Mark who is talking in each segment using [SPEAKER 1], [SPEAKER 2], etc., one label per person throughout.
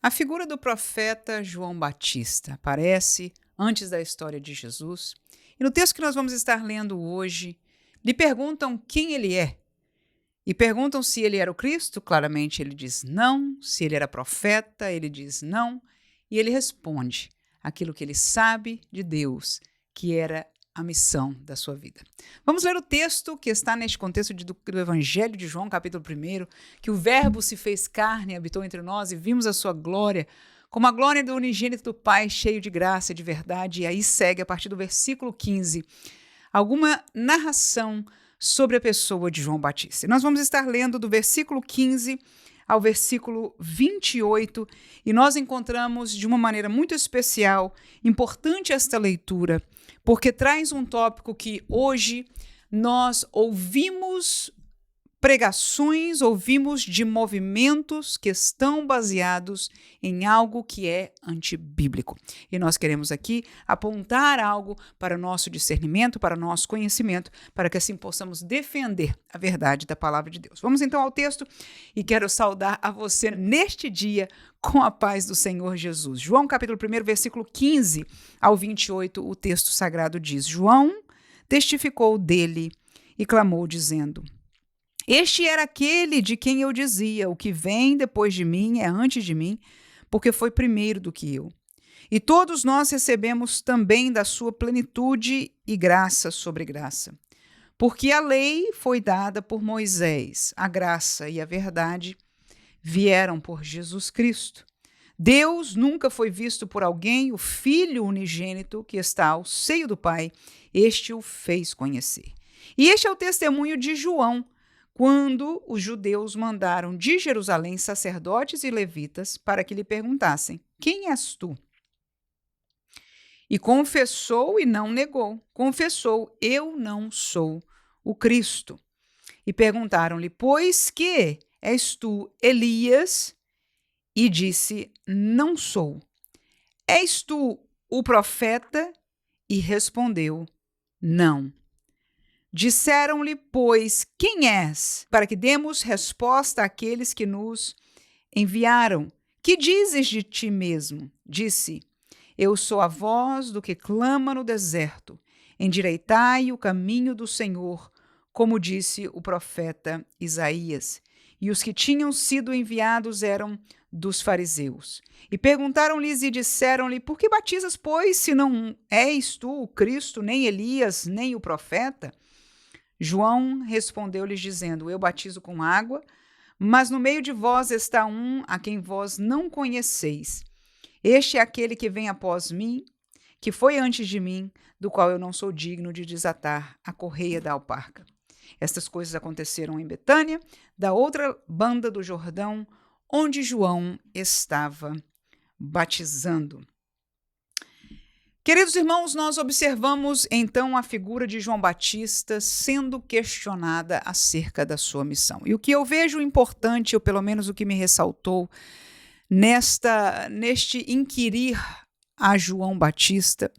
[SPEAKER 1] A figura do profeta João Batista aparece antes da história de Jesus. E no texto que nós vamos estar lendo hoje, lhe perguntam quem ele é. E perguntam se ele era o Cristo, claramente ele diz não. Se ele era profeta, ele diz não. E ele responde aquilo que ele sabe de Deus, que era a missão da sua vida. Vamos ler o texto que está neste contexto do Evangelho de João, capítulo 1, que o Verbo se fez carne e habitou entre nós e vimos a sua glória, como a glória do unigênito do Pai, cheio de graça e de verdade. E aí segue, a partir do versículo 15, alguma narração sobre a pessoa de João Batista. E nós vamos estar lendo do versículo 15 ao versículo 28, e nós encontramos de uma maneira muito especial, importante esta leitura, porque traz um tópico que hoje nós ouvimos pregações, ouvimos de movimentos que estão baseados em algo que é antibíblico. E nós queremos aqui apontar algo para o nosso discernimento, para o nosso conhecimento, para que assim possamos defender a verdade da palavra de Deus. Vamos então ao texto e quero saudar a você neste dia com a paz do Senhor Jesus. João capítulo 1, versículo 15 ao 28, o texto sagrado diz: João testificou dele e clamou dizendo: Este era aquele de quem eu dizia, o que vem depois de mim é antes de mim, porque foi primeiro do que eu. E todos nós recebemos também da sua plenitude e graça sobre graça. Porque a lei foi dada por Moisés, a graça e a verdade vieram por Jesus Cristo. Deus nunca foi visto por alguém, o Filho unigênito que está ao seio do Pai, este o fez conhecer. E este é o testemunho de João, quando os judeus mandaram de Jerusalém sacerdotes e levitas para que lhe perguntassem: Quem és tu? E confessou e não negou. Confessou: Eu não sou o Cristo. E perguntaram-lhe: Pois que és tu Elias? E disse: Não sou. És tu o profeta? E respondeu: Não. Disseram-lhe, pois, quem és? Para que demos resposta àqueles que nos enviaram. Que dizes de ti mesmo? Disse: Eu sou a voz do que clama no deserto. Endireitai o caminho do Senhor, como disse o profeta Isaías. E os que tinham sido enviados eram dos fariseus. E perguntaram-lhes e disseram-lhe: Por que batizas, pois, se não és tu o Cristo, nem Elias, nem o profeta? João respondeu-lhes dizendo: Eu batizo com água, mas no meio de vós está um a quem vós não conheceis. Este é aquele que vem após mim, que foi antes de mim, do qual eu não sou digno de desatar a correia da alparca. Estas coisas aconteceram em Betânia, da outra banda do Jordão, onde João estava batizando. Queridos irmãos, nós observamos então a figura de João Batista sendo questionada acerca da sua missão. E o que eu vejo importante, ou pelo menos o que me ressaltou neste inquirir a João Batista,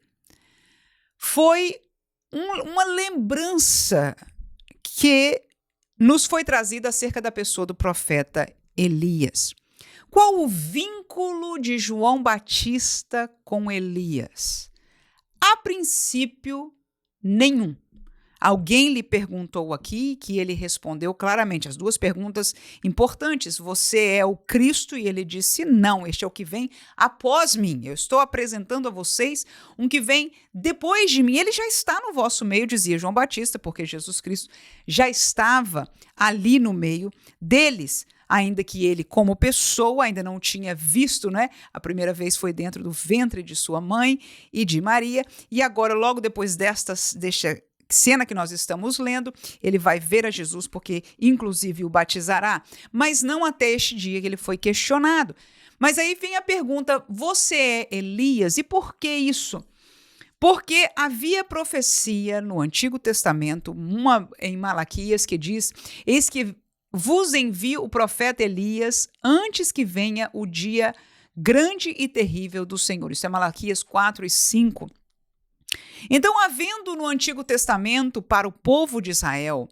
[SPEAKER 1] foi uma lembrança que nos foi trazida acerca da pessoa do profeta Elias. Qual o vínculo de João Batista com Elias? A princípio, nenhum. Alguém lhe perguntou aqui que ele respondeu claramente as duas perguntas importantes. Você é o Cristo? E ele disse: Não, este é o que vem após mim. Eu estou apresentando a vocês um que vem depois de mim. Ele já está no vosso meio, dizia João Batista, porque Jesus Cristo já estava ali no meio deles. Ainda que ele, como pessoa, ainda não tinha visto, né? A primeira vez foi dentro do ventre de sua mãe e de Maria. E agora, logo depois desta cena que nós estamos lendo, ele vai ver a Jesus, porque inclusive o batizará. Mas não até este dia que ele foi questionado. Mas aí vem a pergunta: você é Elias? E por que isso? Porque havia profecia no Antigo Testamento, uma em Malaquias, que diz: Eis que vos envio o profeta Elias antes que venha o dia grande e terrível do Senhor. Isso é Malaquias 4 e 5. Então, havendo no Antigo Testamento para o povo de Israel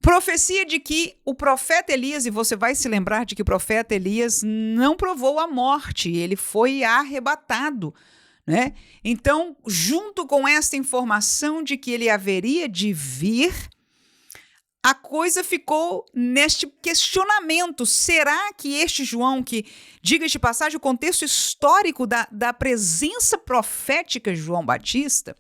[SPEAKER 1] Profecia de que o profeta Elias, e você vai se lembrar de que o profeta Elias não provou a morte, ele foi arrebatado, né? Então, junto com esta informação de que ele haveria de vir, a coisa ficou neste questionamento. Será que este João, que, diga de passagem, o contexto histórico da presença profética de João Batista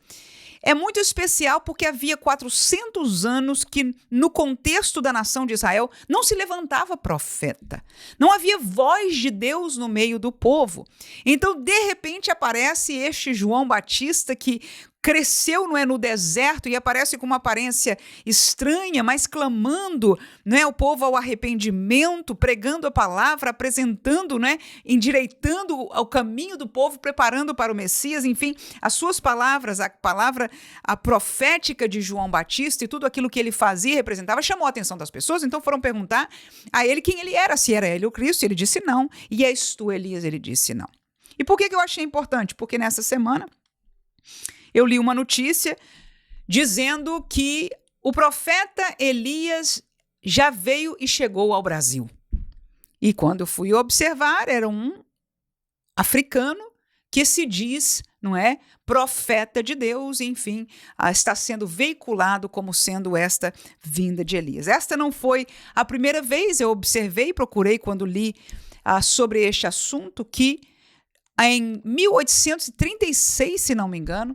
[SPEAKER 1] é muito especial porque havia 400 anos que, no contexto da nação de Israel, não se levantava profeta. Não havia voz de Deus no meio do povo. Então, de repente, aparece este João Batista que cresceu, não é, no deserto e aparece com uma aparência estranha, mas clamando, não é, o povo ao arrependimento, pregando a palavra, apresentando, né, endireitando o caminho do povo, preparando para o Messias. Enfim, as suas palavras, a profética de João Batista e tudo aquilo que ele fazia e representava chamou a atenção das pessoas. Então foram perguntar a ele quem ele era, se era ele o Cristo. Ele disse não. E és tu, Elias? Ele disse não. E por que eu achei importante? Porque nessa semana eu li uma notícia dizendo que o profeta Elias já veio e chegou ao Brasil. E quando eu fui observar, era um africano que se diz, não é, profeta de Deus, enfim, está sendo veiculado como sendo esta vinda de Elias. Esta não foi a primeira vez, eu observei, procurei quando li sobre este assunto, que em 1836, se não me engano,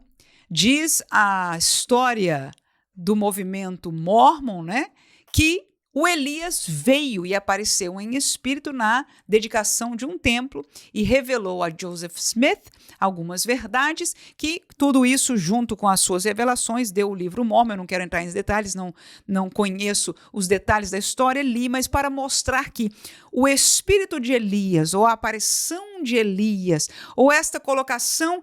[SPEAKER 1] diz a história do movimento Mórmon, né, que o Elias veio e apareceu em espírito na dedicação de um templo e revelou a Joseph Smith algumas verdades, que tudo isso, junto com as suas revelações, deu o livro Mórmon. Eu não quero entrar em detalhes, não conheço os detalhes da história, li, mas para mostrar que o espírito de Elias, ou a aparição de Elias, ou esta colocação,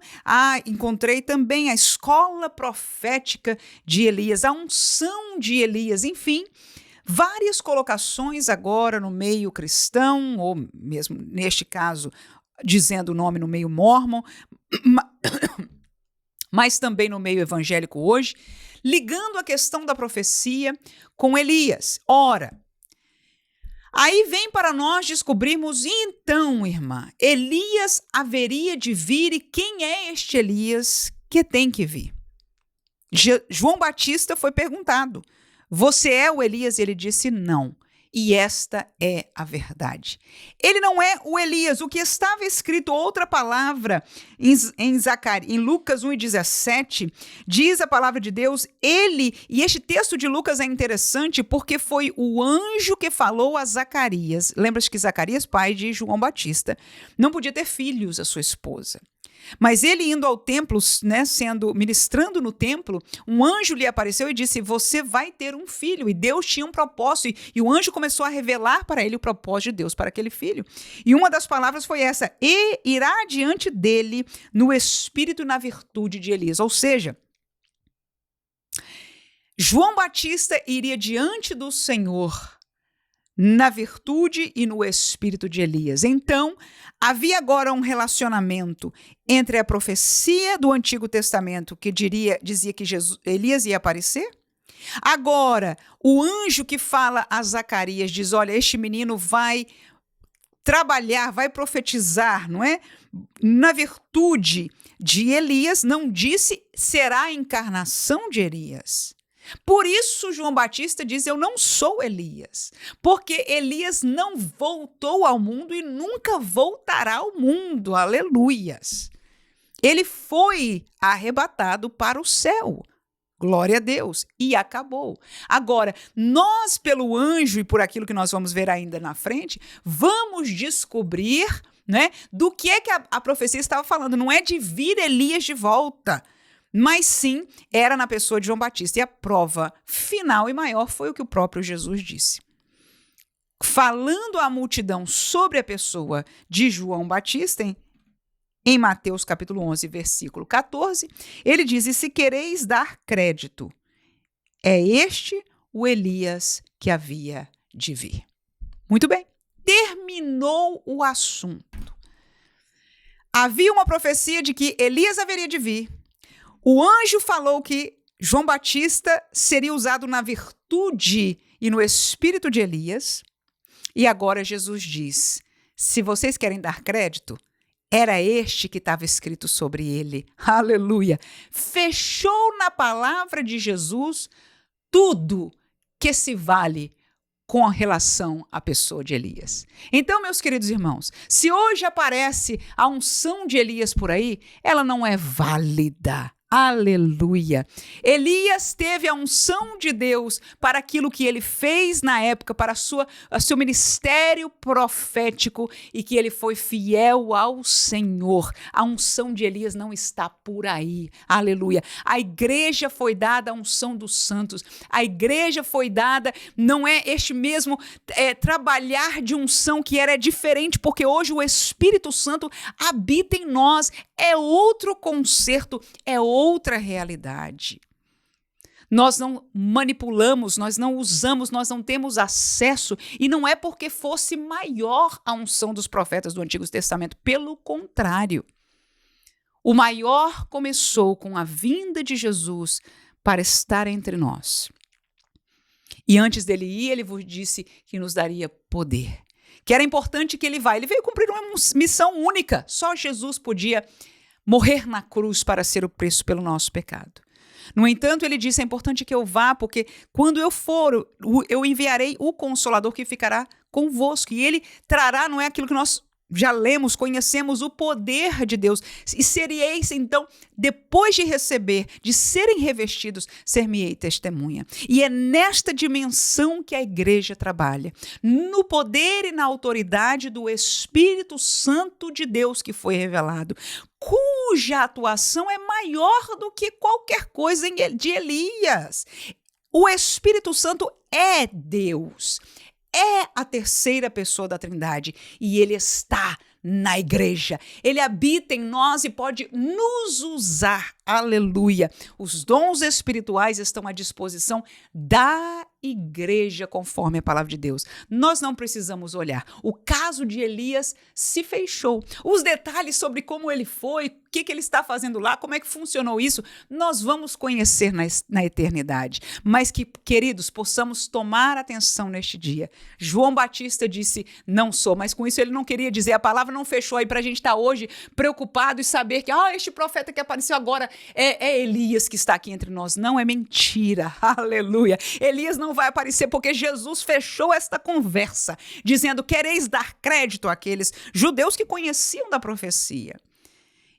[SPEAKER 1] encontrei também a escola profética de Elias, a unção de Elias, enfim, várias colocações agora no meio cristão, ou mesmo neste caso, dizendo o nome no meio mórmon, mas também no meio evangélico hoje, ligando a questão da profecia com Elias. Ora, aí vem para nós descobrirmos, então, irmã, Elias haveria de vir, e quem é este Elias que tem que vir? João Batista foi perguntado: você é o Elias? Ele disse não. E esta é a verdade. Ele não é o Elias. O que estava escrito, outra palavra, em Lucas 1,17, diz a palavra de Deus, e este texto de Lucas é interessante porque foi o anjo que falou a Zacarias. Lembra-se que Zacarias, pai de João Batista, não podia ter filhos, a sua esposa. Mas ele indo ao templo, né, ministrando no templo, um anjo lhe apareceu e disse: você vai ter um filho. E Deus tinha um propósito, e o anjo começou a revelar para ele o propósito de Deus para aquele filho. E uma das palavras foi essa: e irá diante dele no espírito e na virtude de Elias. Ou seja, João Batista iria diante do Senhor na virtude e no espírito de Elias. Então, havia agora um relacionamento entre a profecia do Antigo Testamento, que dizia que Elias ia aparecer. Agora, o anjo que fala a Zacarias diz: olha, este menino vai trabalhar, vai profetizar, não é? Na virtude de Elias, não disse será a encarnação de Elias. Por isso, João Batista diz: eu não sou Elias, porque Elias não voltou ao mundo e nunca voltará ao mundo, aleluias. Ele foi arrebatado para o céu, glória a Deus, e acabou. Agora, nós, pelo anjo e por aquilo que nós vamos ver ainda na frente, vamos descobrir, né, do que é que a profecia estava falando. Não é de vir Elias de volta, mas sim, era na pessoa de João Batista. E a prova final e maior foi o que o próprio Jesus disse. Falando à multidão sobre a pessoa de João Batista, em Mateus capítulo 11, versículo 14, ele diz: e se quereis dar crédito, é este o Elias que havia de vir. Muito bem, terminou o assunto. Havia uma profecia de que Elias haveria de vir. O anjo falou que João Batista seria usado na virtude e no espírito de Elias. E agora Jesus diz, se vocês querem dar crédito, era este que estava escrito sobre ele. Aleluia! Fechou na palavra de Jesus tudo que se vale com relação à pessoa de Elias. Então, meus queridos irmãos, se hoje aparece a unção de Elias por aí, ela não é válida. Aleluia! Elias teve a unção de Deus para aquilo que ele fez na época, para seu ministério profético, e que ele foi fiel ao Senhor. A unção de Elias não está por aí. Aleluia! A igreja foi dada a unção dos santos. A igreja foi dada, não é este mesmo trabalhar de unção que era diferente, porque hoje o Espírito Santo habita em nós. É outro concerto, é outra realidade. Nós não manipulamos, nós não usamos, nós não temos acesso, e não é porque fosse maior a unção dos profetas do Antigo Testamento, pelo contrário. O maior começou com a vinda de Jesus para estar entre nós. E antes dele ir, ele vos disse que nos daria poder, que era importante que ele vá. Ele veio cumprir uma missão única. Só Jesus podia morrer na cruz para ser o preço pelo nosso pecado. No entanto, ele disse, é importante que eu vá, porque quando eu for, eu enviarei o Consolador que ficará convosco. E ele trará, não é aquilo que nós já lemos, conhecemos, o poder de Deus. E sereis, então, depois de receber, de serem revestidos, ser-me-ei testemunha. E é nesta dimensão que a igreja trabalha, no poder e na autoridade do Espírito Santo de Deus que foi revelado, cuja atuação é maior do que qualquer coisa de Elias. O Espírito Santo é Deus. É a terceira pessoa da Trindade e ele está na igreja. Ele habita em nós e pode nos usar. Aleluia! Os dons espirituais estão à disposição da igreja, conforme a palavra de Deus. Nós não precisamos olhar. O caso de Elias se fechou. Os detalhes sobre como ele foi, o que ele está fazendo lá, como é que funcionou isso, nós vamos conhecer na eternidade. Mas que, queridos, possamos tomar atenção neste dia. João Batista disse, não sou, mas com isso ele não queria dizer, a palavra não fechou aí para a gente estar hoje preocupado e saber que este profeta que apareceu agora é Elias que está aqui entre nós. Não, é mentira. Aleluia. Elias não vai aparecer porque Jesus fechou esta conversa, dizendo, quereis dar crédito àqueles judeus que conheciam da profecia.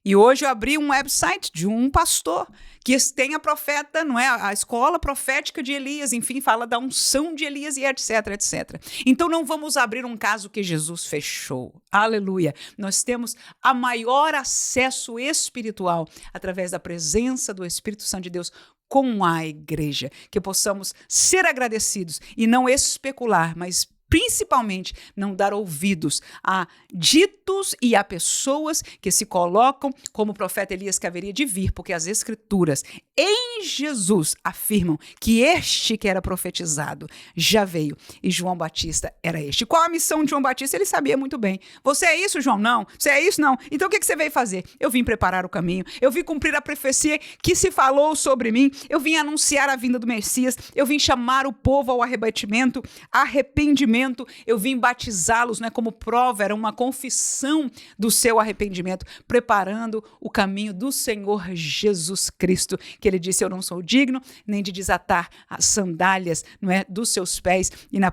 [SPEAKER 1] E hoje eu abri um website de um pastor que tem a profeta, não é? A escola profética de Elias, enfim, fala da unção de Elias e etc, etc. Então não vamos abrir um caso que Jesus fechou. Aleluia. Nós temos a maior acesso espiritual através da presença do Espírito Santo de Deus com a igreja. Que possamos ser agradecidos e não especular, mas principalmente não dar ouvidos a ditos e a pessoas que se colocam como o profeta Elias que haveria de vir, porque as escrituras em Jesus afirmam que este que era profetizado já veio e João Batista era este. Qual a missão de João Batista? Ele sabia muito bem. Você é isso, João? Não. Você é isso? Não. Então o que você veio fazer? Eu vim preparar o caminho, eu vim cumprir a profecia que se falou sobre mim, eu vim anunciar a vinda do Messias, eu vim chamar o povo ao arrependimento, eu vim batizá-los, né, como prova, era uma confissão do seu arrependimento, preparando o caminho do Senhor Jesus Cristo, que ele disse, eu não sou digno nem de desatar as sandálias, não é, dos seus pés. E no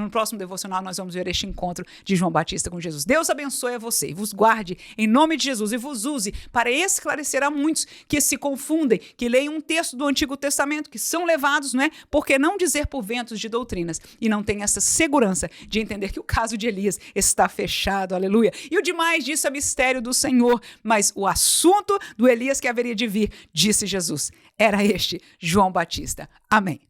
[SPEAKER 1] próximo devocional nós vamos ver este encontro de João Batista com Jesus. Deus abençoe a você e vos guarde em nome de Jesus e vos use para esclarecer a muitos que se confundem, que leem um texto do Antigo Testamento, que são levados, não é, porque não dizer por ventos de doutrinas e não tem essa segurança de entender que o caso de Elias está fechado, aleluia. E o demais disso é mistério do Senhor, mas o assunto do Elias que haveria de vir, disse Jesus, era este, João Batista. Amém.